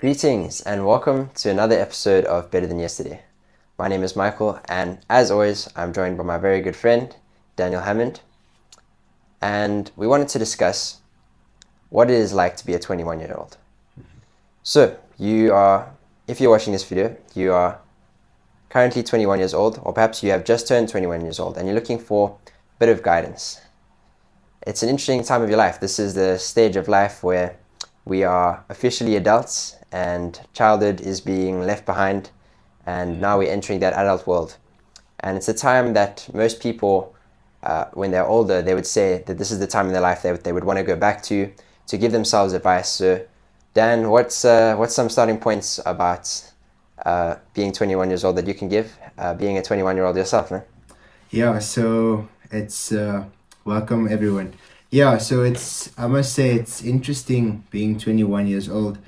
Greetings and welcome to another episode of Better Than Yesterday. My name is Michael, and as always, I'm joined by my very good friend, Daniel Hammond. And we wanted to discuss what it is like to be a 21-year-old. So, if you're watching this video, you are currently 21 years old, or perhaps you have just turned 21 years old, and you're looking for a bit of guidance. It's an interesting time of your life. This is the stage of life where we are officially adults and childhood is being left behind, and now we're entering that adult world. And it's a time that most people, when they're older, they would say that this is the time in their life they would want to go back to give themselves advice. So, Dan, what's some starting points about being 21 years old that you can give, being a 21-year-old yourself, man? Yeah, so it's welcome everyone. Yeah, so I must say it's interesting being 21 years old.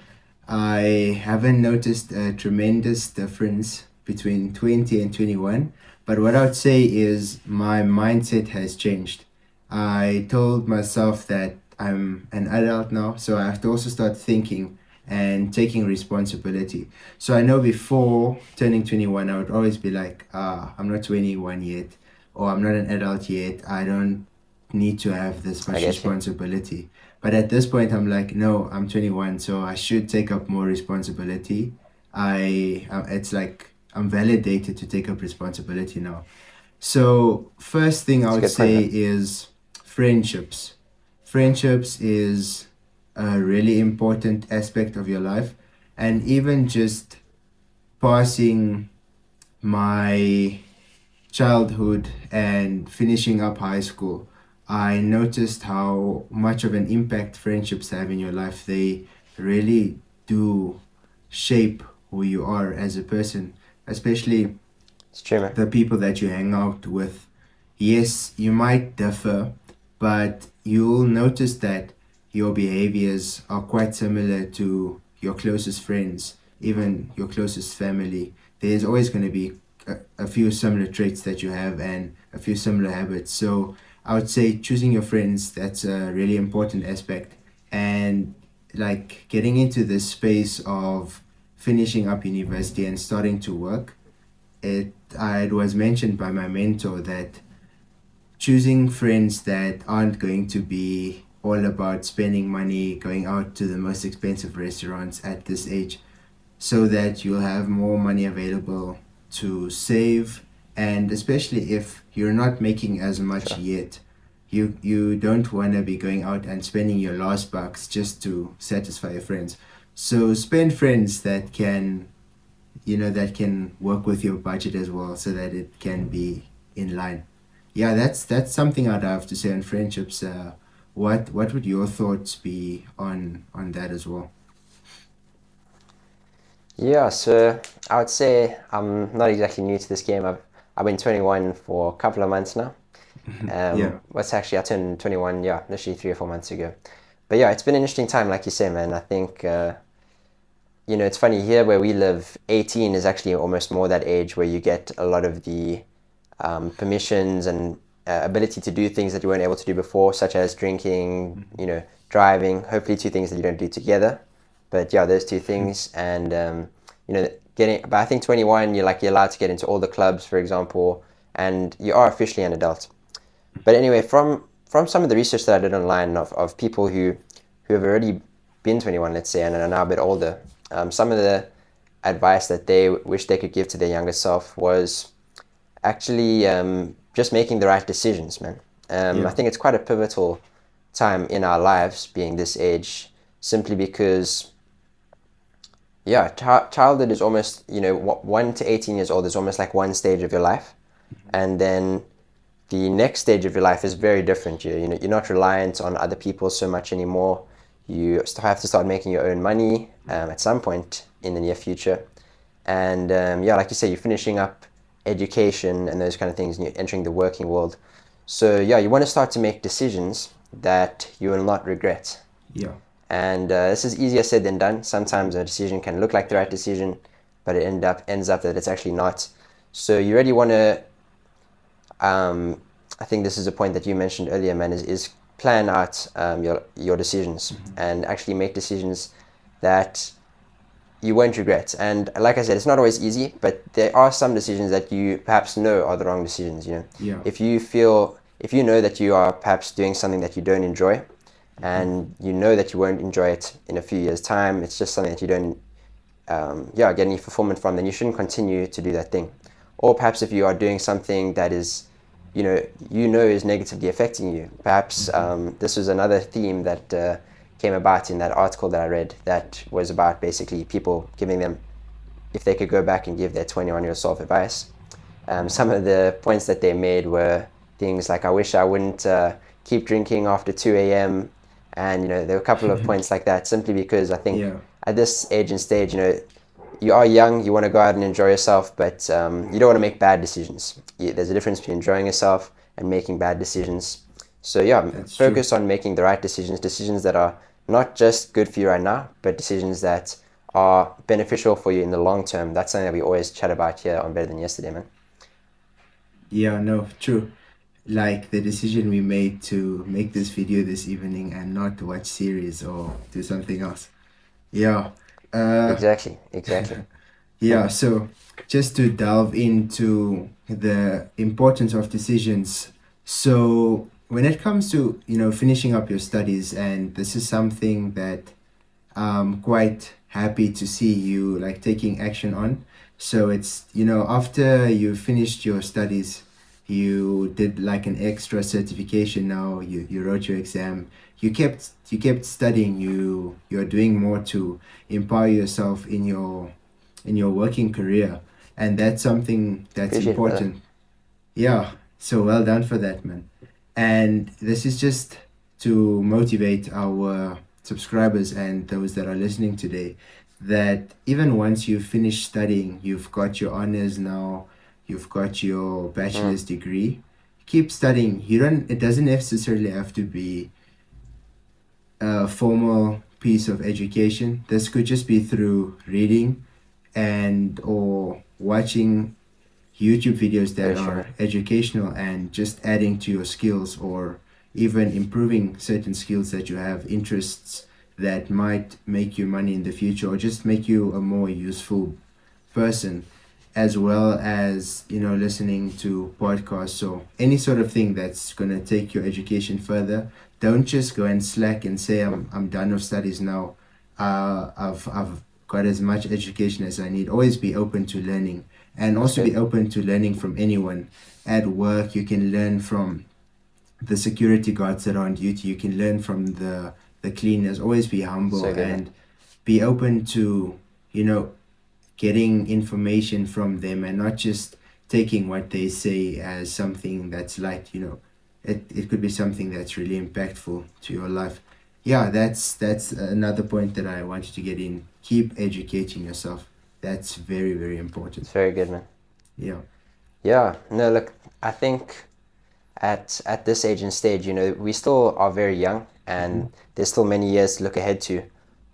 I haven't noticed a tremendous difference between 20 and 21, but what I would say is my mindset has changed. I told myself that I'm an adult now, so I have to also start thinking and taking responsibility. So I know before turning 21, I would always be like, I'm not 21 yet, or I'm not an adult yet. I don't need to have this I much get you. responsibility. But at this point, I'm like, no, I'm 21, so I should take up more responsibility. It's like I'm validated to take up responsibility now. So first thing I It's a would good point, say man. is friendships. Friendships is a really important aspect of your life, and even just passing my childhood and finishing up high school, I noticed how much of an impact friendships have in your life. They really do shape who you are as a person, especially It's true, man. the people that you hang out with. Yes, you might differ, but you'll notice that your behaviors are quite similar to your closest friends, even your closest family. There's always going to be a few similar traits that you have and a few similar habits. So I would say choosing your friends, that's a really important aspect. And like getting into this space of finishing up university and starting to work, it was mentioned by my mentor that choosing friends that aren't going to be all about spending money, going out to the most expensive restaurants at this age, so that you'll have more money available to save. And especially if you're not making as much Sure. yet, you don't want to be going out and spending your last bucks just to satisfy your friends. So spend friends that can, that can work with your budget as well, so that it can be in line. Yeah, that's something I'd have to say on friendships. What would your thoughts be on that as well? Yeah, so I would say I'm not exactly new to this game. I've been 21 for a couple of months now. Yeah, What's actually I turned 21, yeah, literally 3 or 4 months ago. But yeah, it's been an interesting time, like you say, man. I think it's funny here where we live. 18 is actually almost more that age where you get a lot of the permissions and ability to do things that you weren't able to do before, such as drinking, driving. Hopefully, two things that you don't do together. But yeah, those two things, and getting. But I think 21, you're allowed to get into all the clubs, for example, and you are officially an adult. But anyway, from some of the research that I did online of people who have already been 21, let's say, and are now a bit older, some of the advice that they wish they could give to their younger self was actually just making the right decisions, man. I yeah, think it's quite a pivotal time in our lives, being this age, simply because, yeah, childhood is almost, 1 to 18 years old is almost like one stage of your life. And then the next stage of your life is very different. You're not reliant on other people so much anymore. You still have to start making your own money at some point in the near future. And yeah, like you say, you're finishing up education and those kind of things, and you're entering the working world. So yeah, you want to start to make decisions that you will not regret. yeah, And this is easier said than done. Sometimes a decision can look like the right decision, but it ends up that it's actually not. So you really want to. I think this is a point that you mentioned earlier, man. Is plan out your decisions mhm, and actually make decisions that you won't regret. And like I said, it's not always easy, but there are some decisions that you perhaps know are the wrong decisions. Yeah. If you know that you are perhaps doing something that you don't enjoy, and you know that you won't enjoy it in a few years' time, it's just something that you don't get any fulfillment from, then you shouldn't continue to do that thing. Or perhaps if you are doing something that is, is negatively affecting you. Perhaps this was another theme that came about in that article that I read, that was about basically people giving them, if they could go back and give their 21-year-old self advice. Some of the points that they made were things like, I wish I wouldn't keep drinking after 2 a.m. And, there were a couple of points like that, simply because I think at this age and stage, you are young, you want to go out and enjoy yourself, but you don't want to make bad decisions. There's a difference between enjoying yourself and making bad decisions. So focus on making the right decisions that are not just good for you right now, but decisions that are beneficial for you in the long term. That's something that we always chat about here on Better Than Yesterday, man. Yeah, no, true. Like the decision we made to make this video this evening and not watch series or do something else. Yeah. Exactly. Yeah, so just to delve into the importance of decisions. So when it comes to, finishing up your studies, and this is something that I'm quite happy to see you like taking action on. So it's, after you finished your studies, you did like an extra certification now, you wrote your exam, you kept studying, you're doing more to empower yourself in your working career, and that's something that's Appreciate it, brother. important. Yeah, so well done for that, man. And this is just to motivate our subscribers and those that are listening today, that even once you've finished studying, you've got your honors now, you've got your bachelor's degree, keep studying. It doesn't necessarily have to be a formal piece of education. This could just be through reading and or watching YouTube videos that Very are sure. educational and just adding to your skills, or even improving certain skills that you have, interests that might make you money in the future or just make you a more useful person, as well as listening to podcasts or any sort of thing that's going to take your education further. Don't just go and slack and say I'm done with studies now. I've got as much education as I need. Always be open to learning, and also be open to learning from anyone. At work, you can learn from the security guards that are on duty. You can learn from the cleaners. Always be humble and be open to getting information from them, and not just taking what they say as something that's light. It could be something that's really impactful to your life. Yeah, that's another point that I wanted to get in. Keep educating yourself. That's very, very important. It's very good, man. Yeah. No, look, I think at this age and stage, we still are very young, and there's still many years to look ahead to.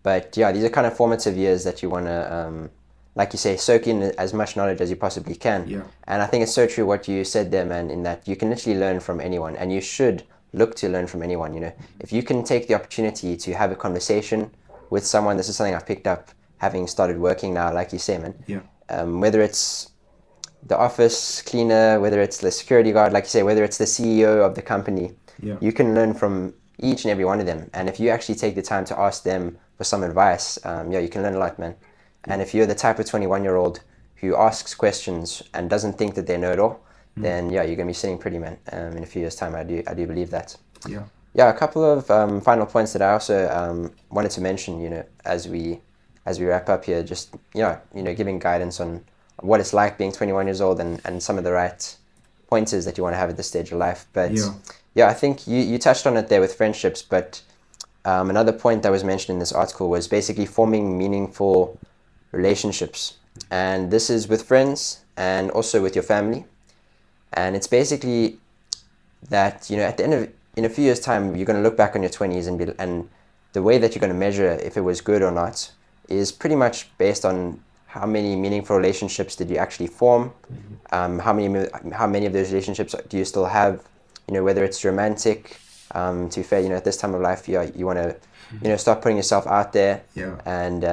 But these are kind of formative years that you want to, like you say, soak in as much knowledge as you possibly can. Yeah. And I think it's so true what you said there, man, in that you can literally learn from anyone, and you should look to learn from anyone. If you can take the opportunity to have a conversation with someone, this is something I've picked up having started working now, like you say, man. Yeah. Whether it's the office cleaner, whether it's the security guard, like you say, whether it's the CEO of the company, Yeah. you can learn from each and every one of them. And if you actually take the time to ask them for some advice, you can learn a lot, man. And if you're the type of 21-year-old who asks questions and doesn't think that they know it all, then you're gonna be sitting pretty, man. In a few years' time, I do believe that. Yeah. A couple of final points that I also wanted to mention, as we wrap up here, just giving guidance on what it's like being 21 years old, and some of the right pointers that you want to have at this stage of life. But I think you touched on it there with friendships, but another point that was mentioned in this article was basically forming meaningful relationships. And this is with friends and also with your family. And it's basically that, at the end of, in a few years' time, you're going to look back on your 20s and the way that you're going to measure if it was good or not is pretty much based on how many meaningful relationships did you actually form, how many of those relationships do you still have, whether it's romantic, to be fair, at this time of life, you want to, start putting yourself out there, and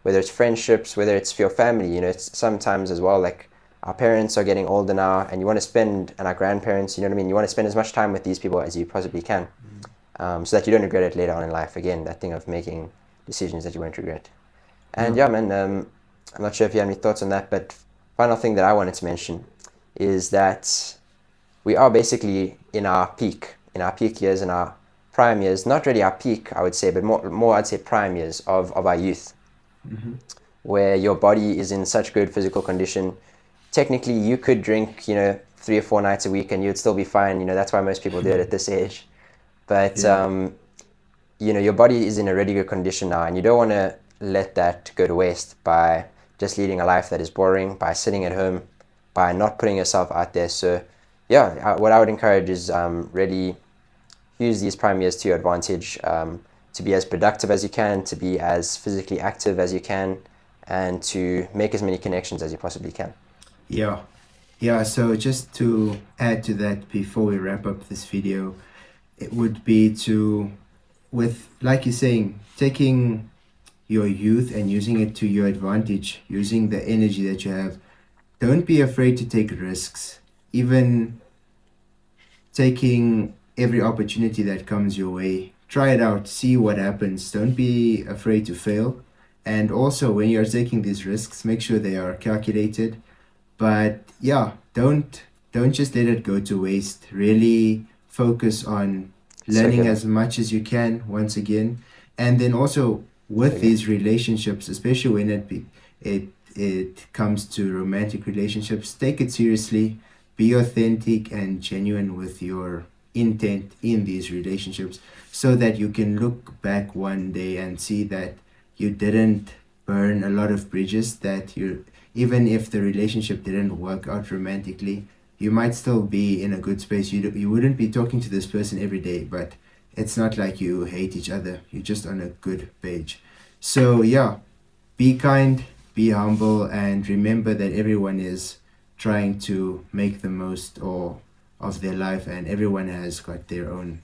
whether it's friendships, whether it's for your family. It's sometimes as well, like, our parents are getting older now, and you want to spend, and our grandparents, you know what I mean? You want to spend as much time with these people as you possibly can, so that you don't regret it later on in life. Again, that thing of making decisions that you won't regret. And yeah, man, I'm not sure if you have any thoughts on that, but final thing that I wanted to mention is that we are basically in our peak years, in our prime years. Not really our peak, I would say, but more I'd say prime years of our youth, where your body is in such good physical condition. Technically, you could drink, 3 or 4 nights a week, and you'd still be fine. That's why most people do it at this age. But your body is in a really good condition now, and you don't want to let that go to waste by just leading a life that is boring, by sitting at home, by not putting yourself out there. So yeah, what I would encourage is really use these prime years to your advantage, to be as productive as you can, to be as physically active as you can, and to make as many connections as you possibly can. Yeah, so just to add to that before we wrap up this video, it would be with, like you're saying, taking your youth and using it to your advantage, using the energy that you have. Don't be afraid to take risks, even taking every opportunity that comes your way. Try it out, see what happens. Don't be afraid to fail. And also, when you're taking these risks, make sure they are calculated. But yeah, don't just let it go to waste. Really focus on learning as much as you can, once again. And then also with these relationships, especially when it comes to romantic relationships, take it seriously. Be authentic and genuine with your intent in these relationships, so that you can look back one day and see that you didn't burn a lot of bridges, that you, even if the relationship didn't work out romantically, you might still be in a good space. You wouldn't be talking to this person every day, but it's not like you hate each other. You're just on a good page. So yeah, be kind, be humble, and remember that everyone is trying to make the most of their life, and everyone has got their own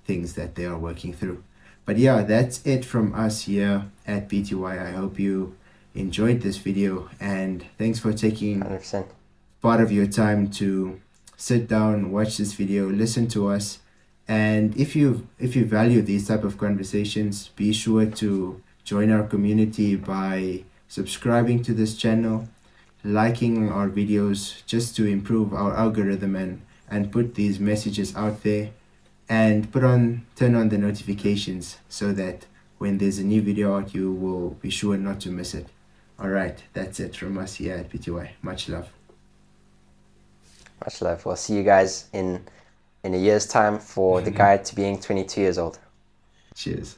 things that they are working through. But yeah, that's it from us here at BTY. I hope you enjoyed this video, and thanks for taking 100%. part of your time to sit down, watch this video, listen to us. And if you value these type of conversations, be sure to join our community by subscribing to this channel, liking our videos, just to improve our algorithm and put these messages out there, and turn on the notifications so that when there's a new video out, you will be sure not to miss it. All right, that's it from us here at BTY. Much love. Much love. We'll see you guys in a year's time for the guide to being 22 years old. Cheers.